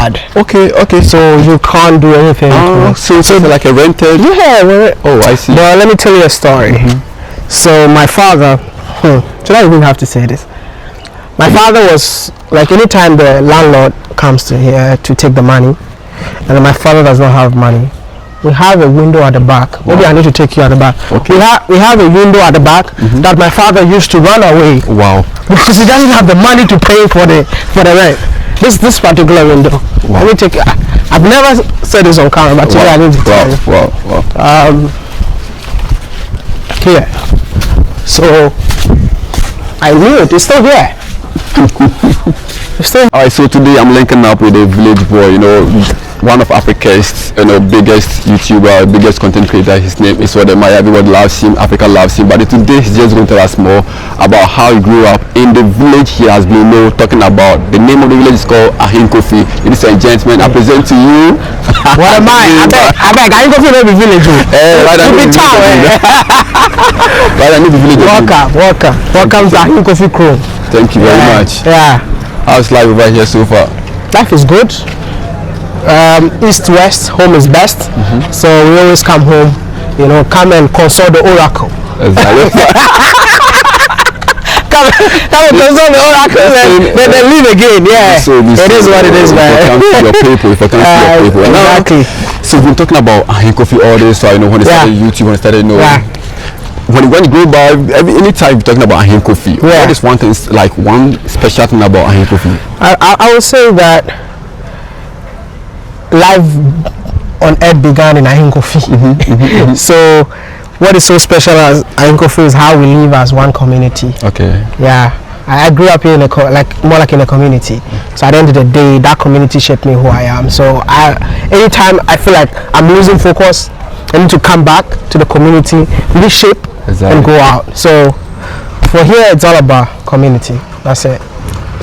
yard. Okay. So you can't do anything. So it's like a rented. Yeah. Oh, I see. Well, let me tell you a story. So my father, should I even have to say this? My father was like, anytime the landlord comes to here to take the money, and my father does not have money, we have a window at the back. Maybe I need to take you at the back. Okay. We have a window at the back that my father used to run away. Wow. Because he doesn't have the money to pay for the rent. This particular window. Wow. Let me take. I've never said this on camera, but today I need to tell you. Wow. Here. So I knew it. It's still here. Alright, so today I'm linking up with a village boy, one of Africa's biggest YouTuber, biggest content creator. His name is Wode. Everyone loves him, Africa loves him, but today he's just going to tell us more about how he grew up in the village he has been talking about. The name of the village is called Ahinkofi. Ladies and gentlemen, I present to you. What am I? I beg, Ahinkofi no be village. Right, I need the village. Welcome to Ahinkofi crew. Thank you very much. Yeah. How's life over here so far? Life is good. East west, home is best. So we always come home, come and consult the oracle. Exactly. come and consult the oracle and then leave again. Yeah. It is what it is, man. If it comes to your people, Exactly. So we've been talking about Ahinkofi all this, so when I started YouTube, when I started when you go by, anytime you're talking about Ahinkofi, what is one thing, like one special thing about Ahinkofi? I would say that life on earth began in Ahinkofi. So what is so special as Ahinkofi is how we live as one community. Okay. Yeah. I grew up here in more like in a community. So at the end of the day, that community shaped me who I am. So anytime I feel like I'm losing focus, I need to come back to the community, reshape, and go out. So for here, it's all about community. That's it.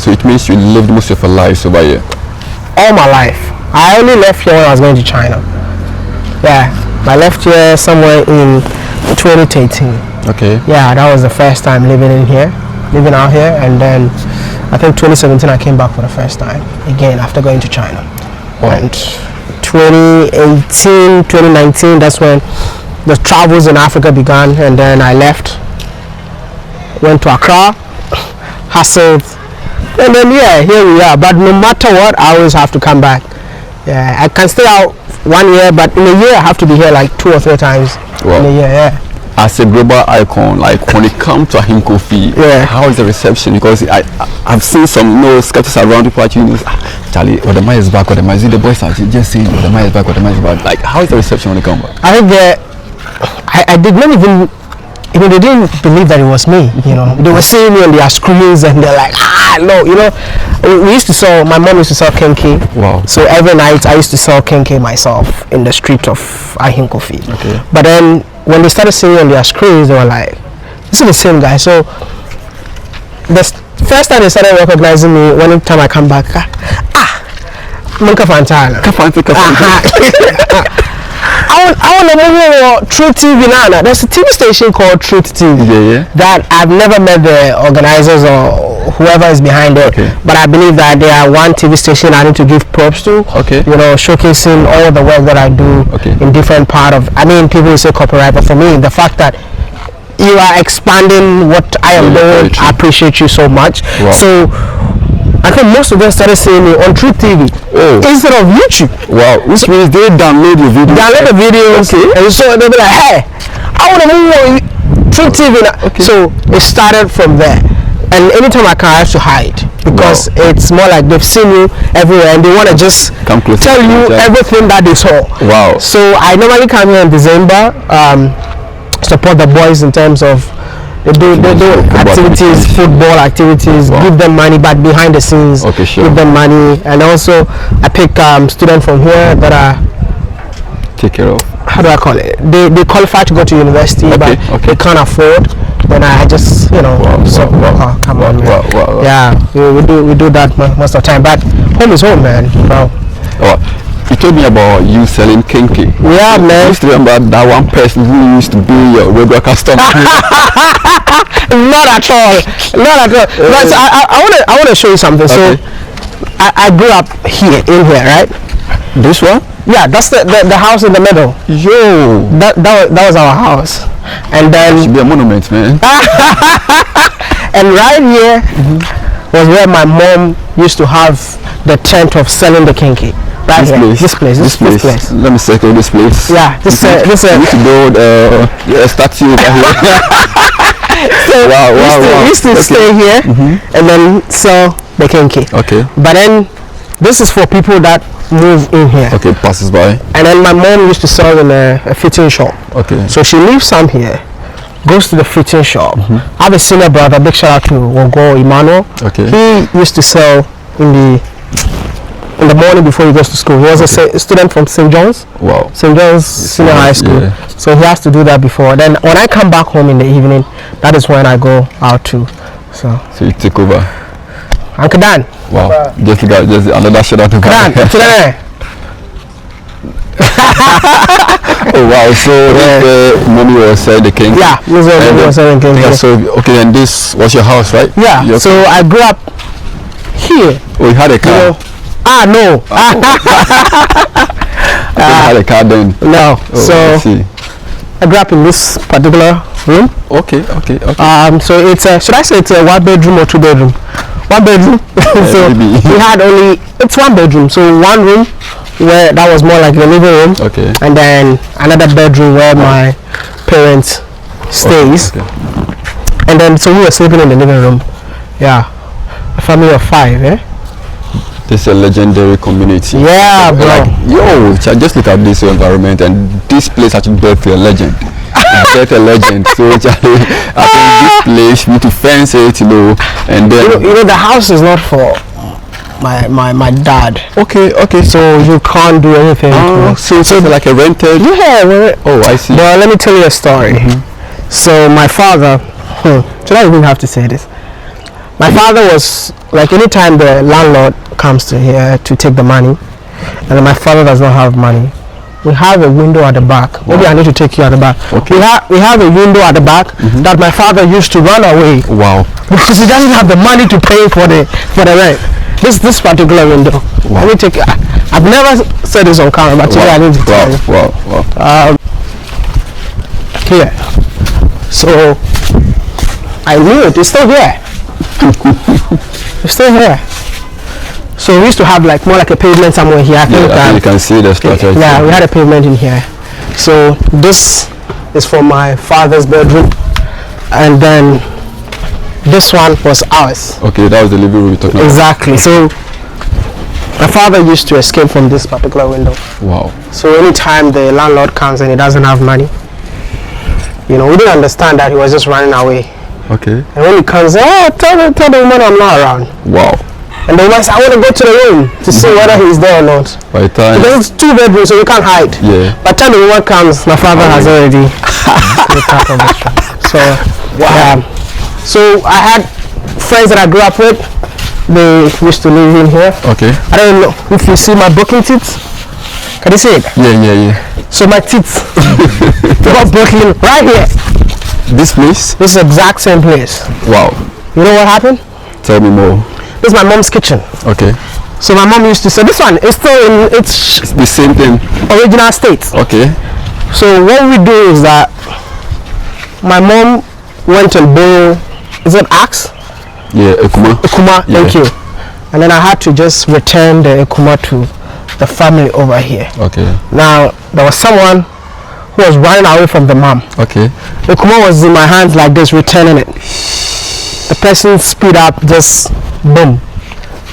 So it means you lived most of your life over here? All my life. I only left here when I was going to China. Yeah, I left here somewhere in 2013. Okay. Yeah, that was the first time living out here, and then I think 2017 I came back for the first time again after going to China. Wow. And 2018, 2019, that's when the travels in Africa began, and then I left, went to Accra, hustled, and then here we are. But no matter what, I always have to come back. Yeah, I can stay out 1 year, but in a year I have to be here like 2 or 3 times in a year. Yeah. As a global icon, like when it comes to Ahinkofi, how is the reception? Because I've seen some skeptics around people actually Charlie, Wode is back, Wode is the boys are just saying Wode is back. Like, how is the reception when it comes back? I think I did not even they didn't believe that it was me. They were seeing me on their screens and they're like, no, we used to sell. My mom used to sell kenke. Wow. So every night I used to sell kenke myself in the street of Ahinkofi. Okay. But then when they started seeing on their screens, they were like, this is the same guy. So the first time they started recognizing me, one time I come back, Munka Fantana. I want to move Truth TV now. There's a TV station called Truth TV that I've never met the organizers or whoever is behind it. Okay. But I believe that they are one TV station I need to give props to. Okay. Showcasing all the work that I do in different part of. People will say copyright, but for me, the fact that you are expanding what I am doing, I appreciate you so much. Wow. So I think most of them started seeing me on Truth TV instead of YouTube. Wow, which means they download the video. Download the videos, and so they'll be like, hey, I want to move on Truth TV now. So it started from there. And anytime I can, I have to hide because it's more like they've seen you everywhere and they want to just tell you everything that they saw. Wow. So I normally come here in December, support the boys in terms of they do activities, football activities, give them money, but behind the scenes, give them money. And also I pick students from here that are take care of. How do I call it? They qualify to go to university, but they can't afford. Then I just come on, man. Yeah, we do that most of the time. But home is home, man. Bro. You told me about you selling kinky. Yeah, man. I used to remember that one person who used to be your regular customer. Not at all. But I want to show you something. So I grew up here, in here, right? This one? Yeah, that's the house in the middle. Yo. That was our house. And then Should be a monument, man. and right here was where my mom used to have the tent of selling the kinky. Right This here. This place. Let me circle this place. Yeah, We need to build a statue over here. So wow. we used to stay here and then sell the kinky. Okay. But then this is for people that move in here. Okay, passes by. And then my mom used to sell in a fitting shop. Okay. So she leaves some here, goes to the fitting shop. I have a senior brother, big shout out to Wogo Emmanuel. Okay. He used to sell in the morning before he goes to school. He was a student from St. John's. Wow. St. John's Senior High School. Yeah. So he has to do that before. Then when I come back home in the evening, that is when I go out too. So you take over. Uncle Dan. Wow. Just another shout out to Dan. Today. Oh wow. So mommy was selling the king. Yeah, this was selling kinky. Yeah, so okay, and this was your house, right? Yeah. So I grew up here. Oh, you had a car. No. You had a car then. No. Oh, So I see. I grew up in this particular room. Okay. So it's should I say it's a 1 bedroom or 2 bedroom? 1 bedroom. So maybe. we had it's 1 bedroom. So one room where that was more like the living room. Okay. And then another bedroom where my parents stays. Okay. And then so we were sleeping in the living room. Yeah. A family of 5, eh? This is a legendary community. Yeah, bro. Like, yo, just look at this environment, and this place actually built a legend. It built a legend. So Charlie, I think this place we need to fence it, and then You know the house is not for my dad. okay. So you can't do anything. So it's like a rented. Yeah. Oh, I see. But let me tell you a story. So my father, should I even have to say this? My father was like, anytime the landlord comes to here to take the money, and then my father does not have money, we have a window at the back. Maybe I need to take you at the back. Okay. We have a window at the back that my father used to run away. Wow. Because he doesn't have the money to pay for the rent. This particular window. Wow. Let me take. I've never said this on camera, but today I need to tell you. Wow. Here. So I knew it. It's still here. It's still here. So we used to have like more like a pavement somewhere here. I think you can see the structure. Yeah, we had a pavement in here. So this is for my father's bedroom, and then this one was ours. Okay, that was the living room you're talking about. Exactly. So my father used to escape from this particular window. Wow. So anytime the landlord comes and he doesn't have money, we didn't understand that he was just running away. Okay. And when he comes, tell the woman I'm not around. Wow. And the woman says, I want to go to the room to see whether he's there or not. By the time. Because it's 2 bedrooms, so you can't hide. Yeah. By the time the woman comes, my father has already slipped out of the shop. So, wow. So I had friends that I grew up with. They used to live in here. Okay. I don't know if you see my broken teeth. Can you see it? Yeah. So my teeth, they were broken right here. This place? This is the exact same place. Wow. You know what happened? Tell me more. This is my mom's kitchen. Okay. So my mom used to say, this one is still in its the same thing. Original state. Okay. So what we do is that my mom went and borrowed, is it axe? Yeah, Ekuma. Yeah. Thank you. And then I had to just return the Ekuma to the family over here. Okay. Now there was someone who was running away from the mom. Okay. The Ekuma was in my hands like this, returning it. The person speed up, just boom.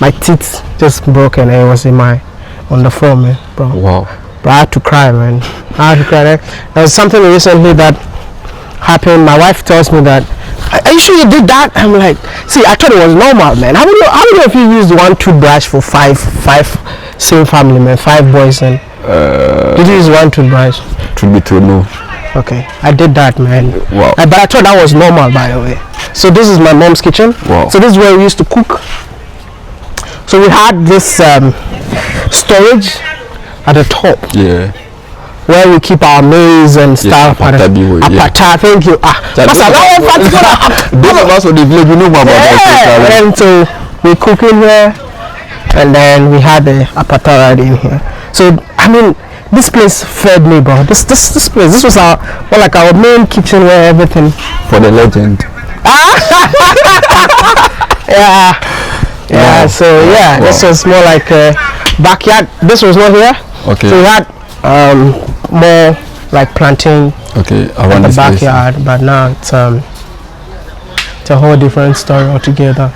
My teeth just broken, and it was on the floor, man, bro. Wow. But I had to cry, man. There was something recently that happened. My wife tells me that, are you sure you did that? I'm like, see, I thought it was normal, man. How many of you used 1 toothbrush for five same family, man, 5 boys, and did you use 1 toothbrush? Truth be told, no. Okay, I did that, man. Wow. But I thought that was normal, by the way. So this is my mom's kitchen. Wow. So this is where we used to cook. So we had this storage at the top. Yeah. Where we keep our maize and stuff. Apata, thank you. Those of us from the village, we know more about that. And so we cook in here, and then we had the apartheid in here. So I mean, this place fed me, bro. This place, this was our more like our main kitchen where everything. For the legend. Yeah. Yeah. Wow. So yeah, Wow. this was more like a backyard. This was not here. Okay. So we had more like planting Okay, in around the this place. backyard, but now it's a whole different story altogether.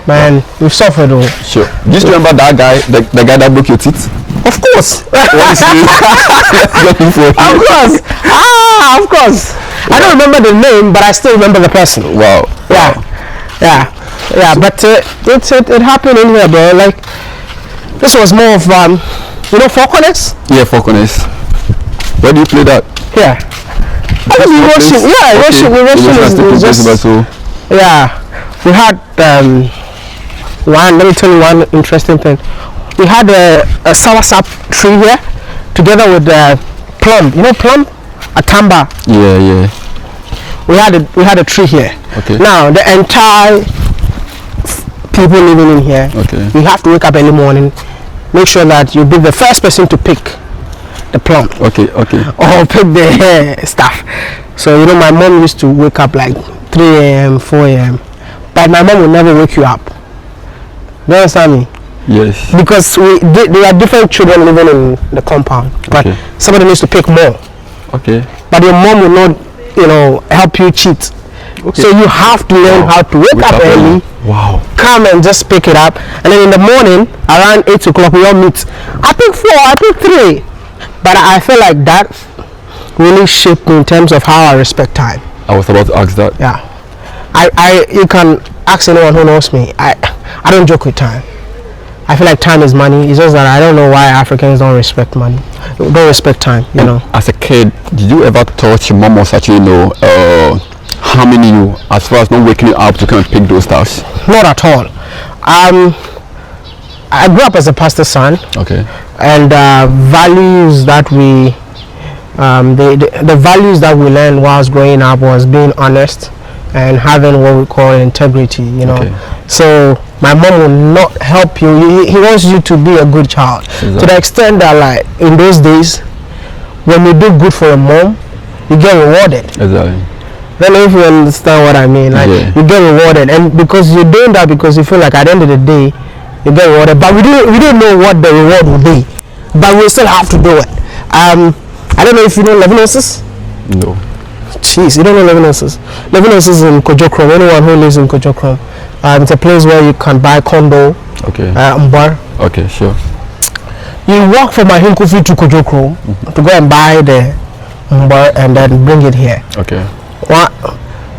Man, we've suffered though. Sure. Do you still remember that guy, the guy that broke your teeth? Of course. What is he? Looking for Of you. course. Of course. I don't remember the name, but I still remember the person. Wow. Yeah. Wow. Yeah. But it happened in here, bro. Like, this was more of four corners. Yeah, four corners. Where do you play that? Yeah. I think we Russian. Yeah, Russian. Russian is just. Yeah. We had one. Let me tell you one interesting thing. We had a soursop tree here, together with plum. You know plum, a tamba. Yeah. We had a tree here. Okay. Now the entire people living in here. Okay. You have to wake up early morning, make sure that you be the first person to pick the plum. Okay. Or pick the stuff. So my mom used to wake up like 3 a.m., 4 a.m. But my mom would never wake you up. You understand me? Yes. Because there are different children living in the compound, but Okay. somebody needs to pick more. Okay. But your mom will not, help you cheat. Okay. So you have to learn how to wake up early, Wow. come and just pick it up, and then in the morning around 8 o'clock we all meet. I pick 4, I pick 3, but I feel like that really shaped me in terms of how I respect time. I was about to ask that. Yeah, you can ask anyone who knows me. I don't joke with time. I feel like time is money. It's just that I don't know why Africans don't respect money, don't respect time. As a kid, did you ever thought your mom was actually harming you as far as not waking you up to kind of pick those stuffs? Not at all. I grew up as a pastor's son, Okay. and values that we, the values that we learned whilst growing up was being honest and having what we call integrity. Okay. So my mom will not help you. He wants you to be a good child. Exactly. To the extent that, like, in those days, when you do good for a mom, you get rewarded. Exactly. I don't know if you understand what I mean. Like, Yeah. you get rewarded, and because you're doing that because you feel like at the end of the day you get rewarded. But we don't know what the reward will be, but we still have to do it. I don't know if you know Levinoses. No. Jeez, you don't know Levinoses. Levinoses is in Kojokrom. Anyone who lives in Kojokrom, it's a place where you can buy condo. Okay. Bar. Okay, sure. You walk from Ahinkofi to Kojokrom to go and buy the bar and then bring it here. Okay. Well,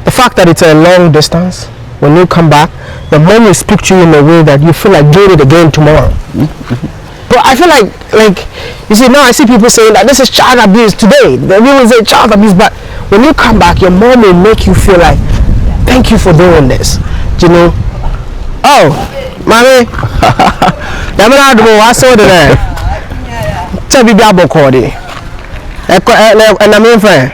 the fact that it's a long distance, when you come back, the mom will speak to you in a way that you feel like doing it again tomorrow. But I feel like you see, now I see people saying that this is child abuse today. They will say child abuse, but when you come back, your mom will make you feel like, thank you for doing this. Oh, mommy, I saw that. Tell me about Bokodi. And I'm in friend.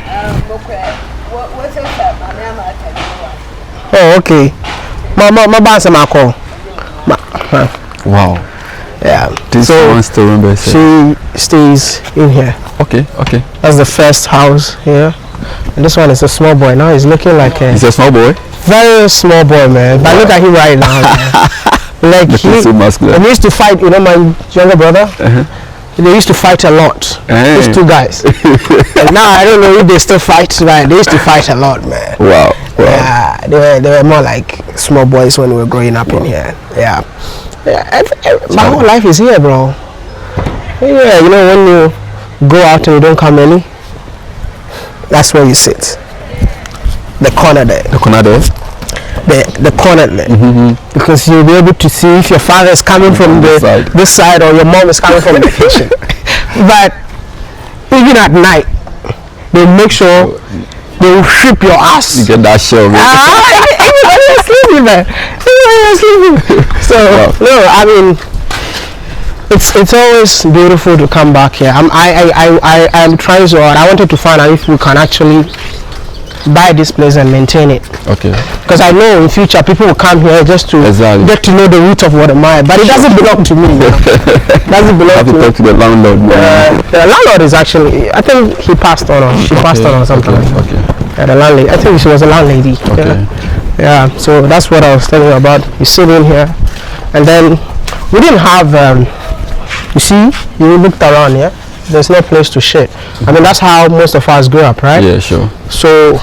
Oh, okay. My boss my call. Wow. Yeah. This one still remembers. She stays in here. Okay. That's the first house here. And this one is a small boy. Now he's looking like He's a small boy. very small boy, man. But look at him right now, man. Like Looking so muscular. he used to fight. My younger brother. They used to fight a lot. These two guys. And now I don't know if they still fight. Right? They used to fight a lot, man. Wow. Yeah, they were more like small boys when we were growing up in here. Yeah. My whole life is here, bro. Yeah, when you go out and you don't come early, that's where you sit. The corner there. The corner there. The corner there. Because you'll be able to see if your father is coming from this side or your mom is coming from the kitchen. But even at night, they make sure they will strip your ass. You get that show, man. Everybody is sleeping, man. Everybody is sleeping. So, no, I mean, it's always beautiful to come back here. I'm trying so hard. I wanted to find out if we can actually buy this place and maintain it. Okay. Because I know in future people will come here just to get to know the root of Wode, but it doesn't belong to me. Doesn't belong to me. Talk to the landlord. The landlord is actually, I think he passed on, or she passed on, or something. Okay. Yeah, the landlady. I think she was a landlady. Okay. Yeah. So that's what I was telling you about. You sit in here, and then we didn't have. You see, you looked around, yeah. There's no place to shit. I mean, that's how most of us grew up, right? Yeah, sure. So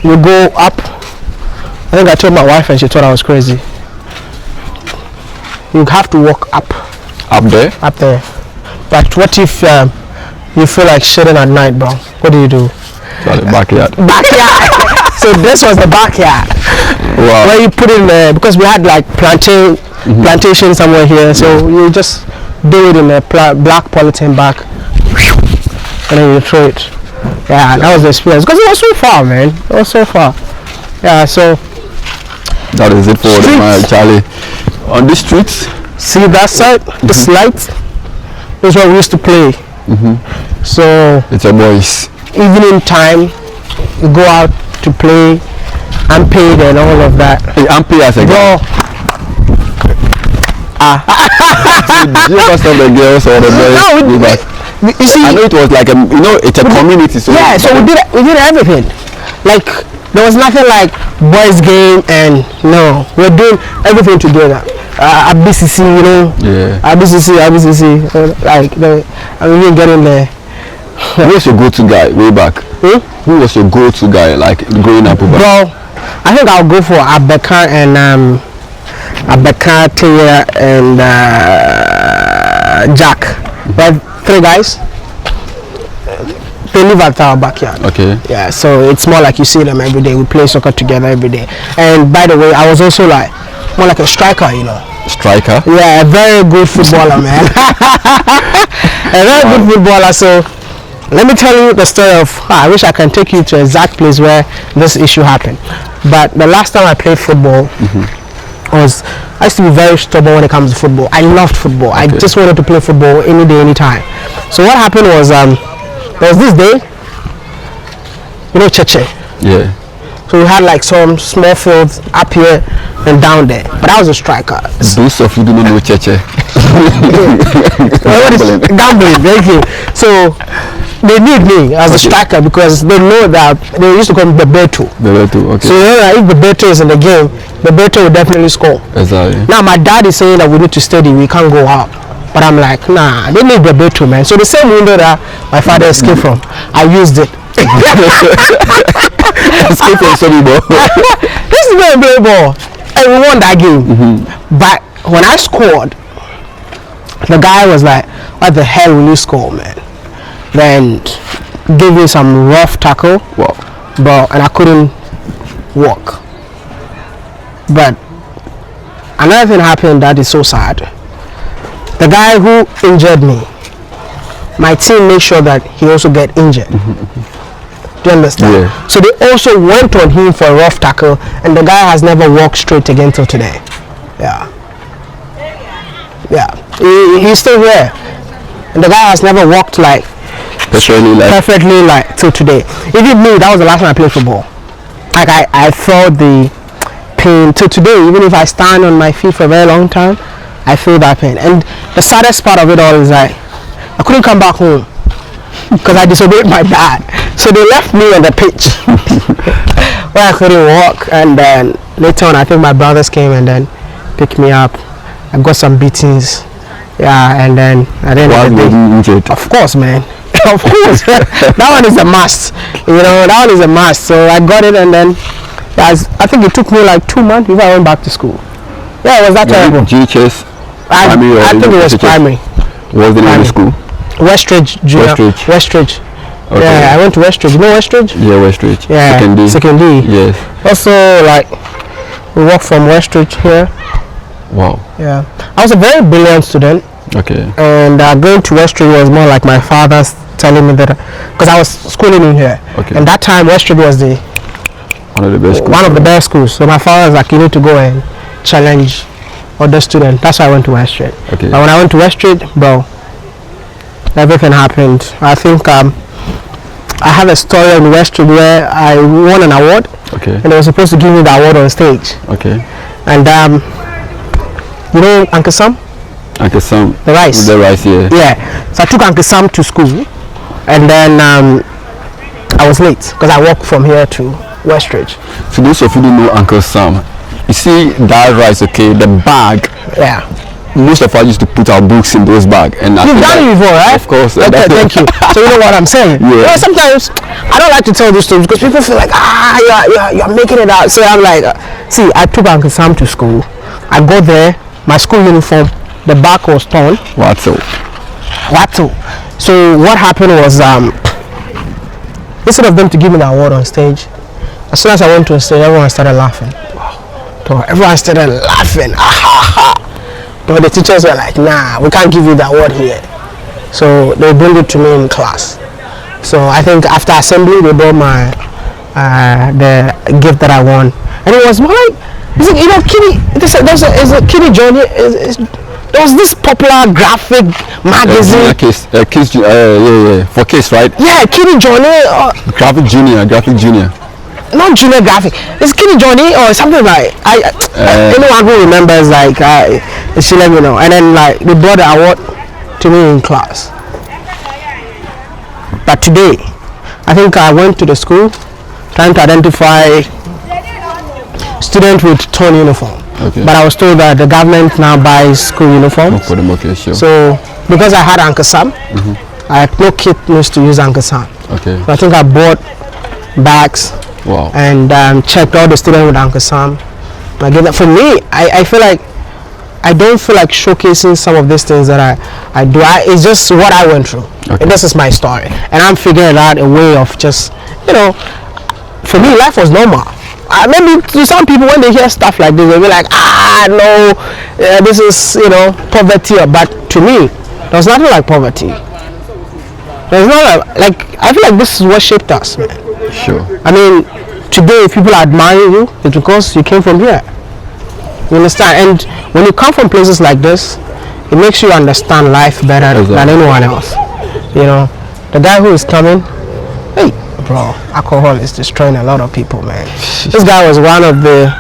you go up. I think I told my wife and she thought I was crazy. You have to walk up. Up there? Up there. But what if you feel like shitting at night, bro? What do you do? So the backyard. Backyard. So this was the backyard. Wow. Where you put in there, because we had like plantation somewhere here. So you just do it in a black polythene bag, and then you throw it. Yeah, that was the experience, because it was so far, man. It was so far. Yeah, so that is it for my Charlie. On the streets, see that side, the slides. That's what we used to play. So it's your boys. Evening time, you go out to play, unpaid and all of that. Hey, unpaid as a bro. You must have the girls or the boys. No, you see, I know it was like a, it's a community. So yeah, so we did everything. Like there was nothing like boys game, and no, we're doing everything together. BCC, BCC, like I mean, we get in there. Who was your go-to guy way back? Who was your go-to guy like growing up? Bro, I think I'll go for Abeka and Abeka, Clear, and Jack. But 3 guys. They live at our backyard. Okay. Yeah, so it's more like you see them every day. We play soccer together every day. And by the way, I was also like more like a striker, Striker? Yeah, a very good footballer, man. A very good footballer. So let me tell you the story of. I wish I can take you to the exact place where this issue happened. But the last time I played football, I used to be very stubborn when it comes to football. I loved football. I just wanted to play football any day, anytime. So what happened was there was this day, Cheche. Yeah. So we had like some small fields up here and down there. But I was a striker. Those of you do not know Cheche. Gambling, thank you. So they need me as a striker because they know that they used to call me Bebeto. Okay. So if Bebeto is in the game, Bebeto will definitely score. Exactly. Now my dad is saying that we need to study, we can't go out. But I'm like, nah, they need Bebeto, man. So the same window that my father escaped from, I used it. Escape from sorry ball. This is where I play ball. And we won that game. But when I scored, the guy was like, what the hell will you score, man? Then gave me some rough tackle. Wow. Bro, and I couldn't walk. But another thing happened that is so sad. The guy who injured me, my team made sure that he also get injured. Do you understand? Yeah. So they also went on him for a rough tackle, and the guy has never walked straight again till today. Yeah. Yeah. He's still here. And the guy has never walked perfectly like till today. Even me, that was the last time I played football. Like I felt the pain till today. Even if I stand on my feet for a very long time, I feel that pain. And the saddest part of it all is like I couldn't come back home because I disobeyed my dad. So they left me on the pitch where I couldn't walk. And then later on, I think my brothers came and then picked me up. I got some beatings. Yeah, and then at the end of the day, of course, man. Of course, that one is a must. That one is a must. So I got it, and then I think it took me like 2 months before I went back to school. Yeah, it was that terrible. GHS? I think it was primary. What was the name of school? Westridge Junior. Westridge. Okay. Yeah, I went to Westridge. You know Westridge? Yeah, Westridge. Yeah. Second D. Yes. Also, like, we walked from Westridge here. Wow. Yeah. I was a very brilliant student. Okay. And going to Westridge was more like my father's telling me that, because I was schooling in here. Okay. And that time Westridge was one of the best schools. One of the best schools. So my father was like, you need to go and challenge other students. That's why I went to Westridge. Okay. But when I went to Westridge, bro, everything happened. I think I have a story in Westwood where I won an award. Okay. And they were supposed to give me the award on stage. Okay. And you know Uncle Sam? Uncle Sam. The rice. The rice, yeah. Yeah. So I took Uncle Sam to school, and then I was late because I walked from here to Westridge. So those of you who know Uncle Sam, you see that rice, okay, the bag. Yeah. Most of us used to put our books in those bags. And you've done it before, right? Of course. Okay, thank you. So you know what I'm saying? Yeah. You know, sometimes I don't like to tell these stories because people feel like, you're making it out. So I'm like, see, I took Uncle Sam to school. I got there, my school uniform, the back was torn. What so? So what happened was, instead of them to give me the award on stage, as soon as I went to the stage, everyone started laughing. So everyone started laughing. But the teachers were like, nah, we can't give you the award here. So they bring it to me in class. So I think after assembly, they brought my the gift that I won, and it was more like, you know, Kitty. There's a Kitty Johnny. There was this popular graphic magazine. Yeah. For kids, right? Yeah, Kitty Johnny. Graphic Junior. Not Junior Graphic. It's Kitty Johnny or something like. Anyone who remembers, like, she let me know. And then, like, they brought the award to me in class. But today, I think I went to the school trying to identify students with torn uniform. Okay. But I was told that the government now buys school uniforms. For them, okay, sure. So because I had Uncle Sam, I had no kid needs to use Uncle Sam. Okay. So I think I bought bags. Wow. And checked all the students with Uncle Sam. I get that. For me, I feel like I don't feel like showcasing some of these things that I do. It's just what I went through. Okay. And this is my story. And I'm figuring out a way of just, you know, for me, life was normal. Maybe to some people, when they hear stuff like this, they'll be like, no, this is, you know, poverty. But to me, there's nothing like poverty. There's not like, I feel like this is what shaped us, man. Sure. I mean, today, if people admire you, it's because you came from here. You understand? And when you come from places like this, it makes you understand life better than anyone else. You know, the guy who is coming, hey, bro, alcohol is destroying a lot of people, man. This guy was one of the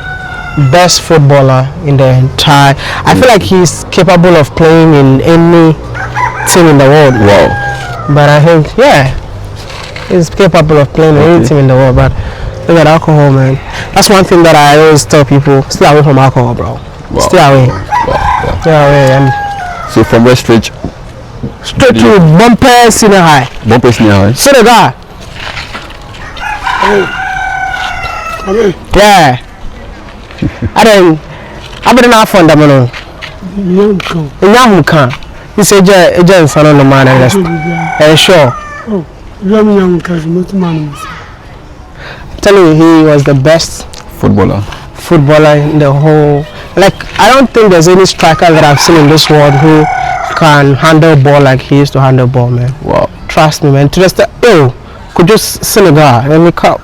best footballer in the entire. I feel like he's capable of playing in any team in the world. Wow. But I think, yeah, he's capable of playing in any team in the world. But look at alcohol, man. That's one thing that I always tell people: stay away from alcohol, bro. Wow. Stay away. Wow. Stay away. And so from Westridge, straight to Bumper Senior High. Bumper Senior High. Senegal. Yeah. I been enough on them, Young he said, "Jen, son of the man, and sure." Tell you, he was the best footballer in the whole. Like, I don't think there's any striker that I've seen in this world who can handle ball like he used to handle ball, man. Wow. Trust me, man. To just could just Senegal, let me come.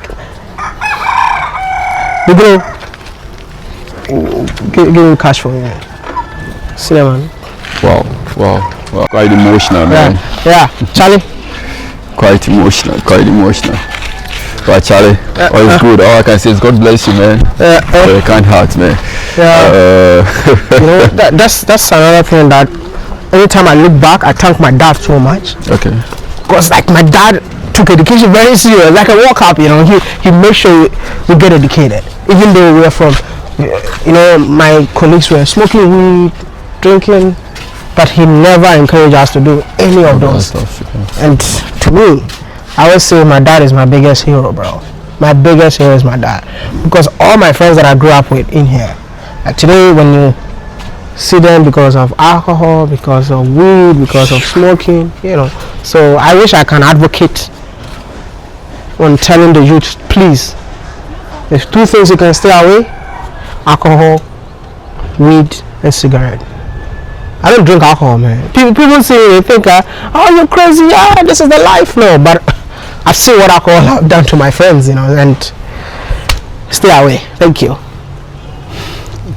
Give me cash for me, man. See that, man. Wow. Quite emotional, man. Yeah, Charlie. Quite emotional. Right, Charlie. All is good. All I can say is God bless you, man. Kind heart, man. Yeah. You know, that's another thing that anytime I look back, I thank my dad so much. Okay. Because like my dad took education very serious. Like a walk up, you know, he made sure we get educated. Even though we were from, you know, my colleagues were smoking weed, drinking, but he never encouraged us to do any of those stuff. Yeah. And to me, I always say my dad is my biggest hero, bro. My biggest hero is my dad, because all my friends that I grew up with in here, like today, when you see them because of alcohol, because of weed, because of smoking, you know. So I wish I can advocate on telling the youth, please, there's two things you can stay away: alcohol, weed, and cigarette. I don't drink alcohol, man. People say, they think, oh, you're crazy, this is the life. No, but I've seen what alcohol have done to my friends, you know, and stay away. Thank you.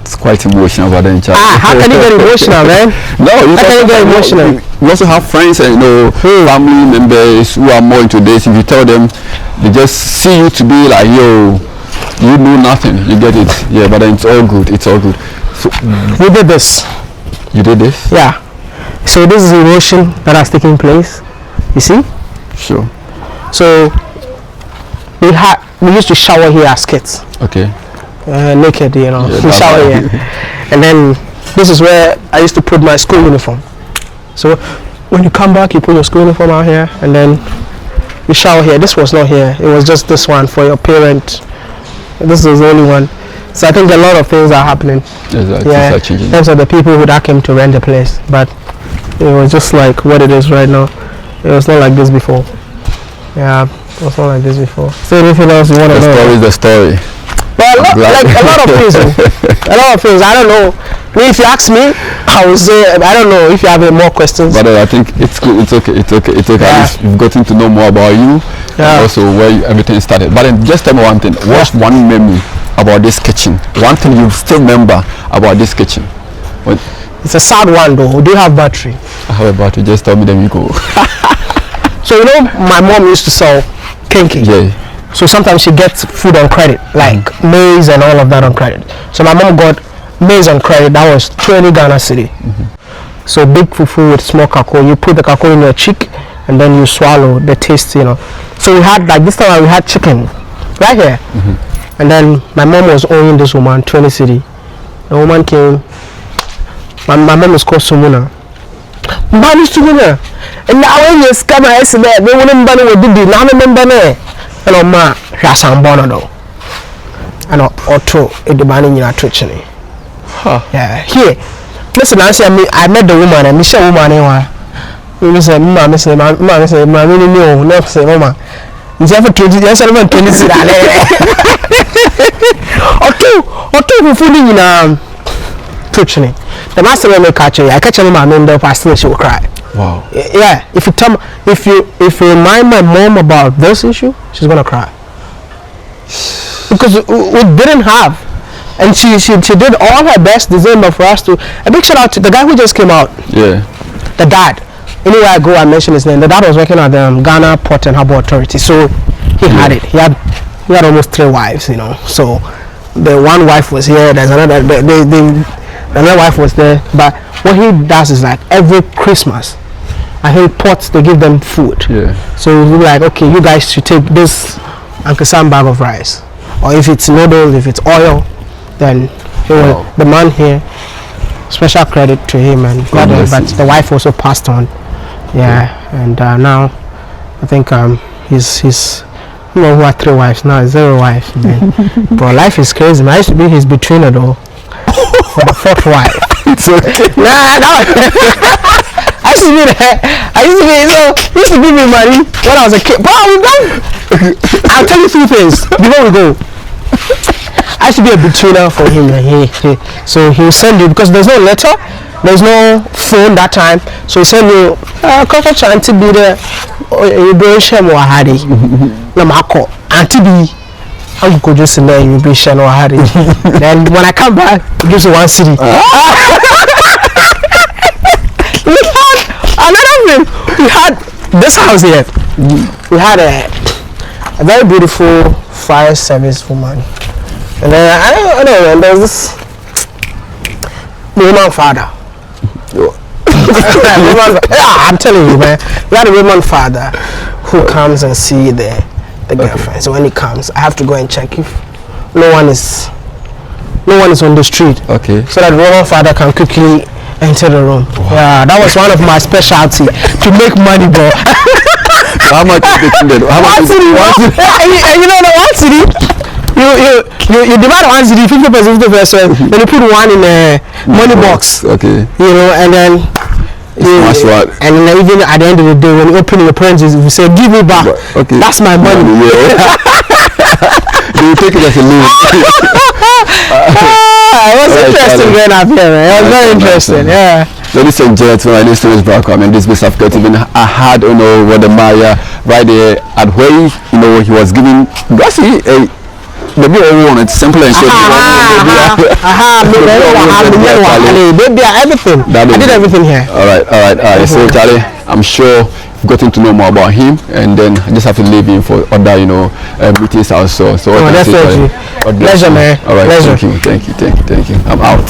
It's quite emotional, but then How can you get emotional, man? No, how can you get emotional? You also have friends and family members who are more into this. If you tell them, they just see you to be like, yo, you know nothing. You get it? Yeah, but then it's all good. It's all good. So we did this. You did this? Yeah. So this is the erosion that has taken place. You see? Sure. So we used to shower here as kids. Okay. Naked, you know, we shower here. And then this is where I used to put my school uniform. So when you come back, you put your school uniform out here, and then you shower here. This was not here. It was just this one for your parent. This is the only one. So I think a lot of things are happening. Yeah, in terms of the people who that came to rent the place, but it was just like what it is right now. It was not like this before. Yeah, it was not like this before. So anything else you want to know? The story is the story. Well, like a lot of things. A lot of things. I don't know. I mean, if you ask me, I would say I don't know if you have any more questions. But I think it's good. It's okay. It's okay. It's okay. Yeah. At least you've gotten to know more about you, and also where everything started. But then just tell me one thing. What's one memory about this kitchen? One thing you still remember about this kitchen? It's a sad one though. Do you have battery? I have a battery. Just tell me, then we go. So you know, my mom used to sell kinky. Yeah. So sometimes she gets food on credit, like maize and all of that on credit. So my mom got maize on credit. That was 20 Ghana cedi. So big fufu with small kakao. You put the kakao in your cheek and then you swallow the taste, you know. So we had, like this time we had chicken right here. And then my mom was owing this woman 20 cedi. The woman came. My mom is called Sumuna. Mami Sumuna. And now when you scam I said that they wouldn't ban with the now remember and on my Rasambono and auto a demanding in our twitching. Yeah, here. Listen, I met the woman and Michelle woman. You say, Mamma, say, Mamma, say, Mamma, no, never say, Mama. It's ever 20 years, I'm 20 years. Okay, we're fooling in twitching. The master will make catch you. I catch him, my member, pastor, she will cry. Wow. Yeah, if you tell me, if you remind my mom about this issue, she's gonna cry because we didn't have, and she did all her best December for us to. A big shout out to the guy who just came out. Yeah. The dad. Anywhere I go, I mention his name. The dad was working at the Ghana Port and Harbour Authority, so he had it. He had almost 3 wives, you know. So the one wife was here. There's another. Another wife was there, but what he does is like every Christmas, I think pots they give them food. Yeah. So we're like, okay, you guys should take this Uncle Sam bag of rice, or if it's noodles, if it's oil, then the man here, special credit to him, and but the wife also passed on. Yeah, and now I think he's you know who had 3 wives now, 0 wife. Bro, life is crazy. Man. I used to be his betrayer though. For the 4th wife. It's okay. Nah, no. I used to be with money when I was a kid. Bro, I'll tell you 2 things before we go. I used to be a betrayer for him. So he will send you, because there's no letter, there's no phone that time. So he send you culture to Auntie B there. You be shame or hardy. No mako. Auntie B. I'm going to just in there, you'll be sharing or hardy. Then when I come back, it gives you 1 cedi. We had another thing. We had this house here. We had a very beautiful fire service woman. And then I don't know, and there's this woman father. Yeah, I'm telling you, man. We had a woman father who comes and see the girlfriend. So when he comes, I have to go and check if no one is on the street. Okay. So that the woman father can quickly enter the room. Wow. Yeah, that was one of my specialty to make money, bro. How much is it? How much is it? You know the 1 cedi. You divide 1 cedi, 50%, then you put 1 in a money box. Okay. You know, and then. And then even at the end of the day, when you open your parentheses, you say, "Give me back." Okay. That's my money. Yeah. You take it as a loan. It was interesting going up here, man. It was very interesting. Yeah. Ladies and gentlemen, this is Braco. I mean, this best of even I had Wode right there at where he was giving Gussie Maybe all one. It's simple and short. Baby, everything. I did everything here. All right. So Charlie, I'm sure you've gotten to know more about him, and then I just have to leave him for other, meetings also. So that's it. Pleasure, man. All right. Pleasure. Thank you. I'm out.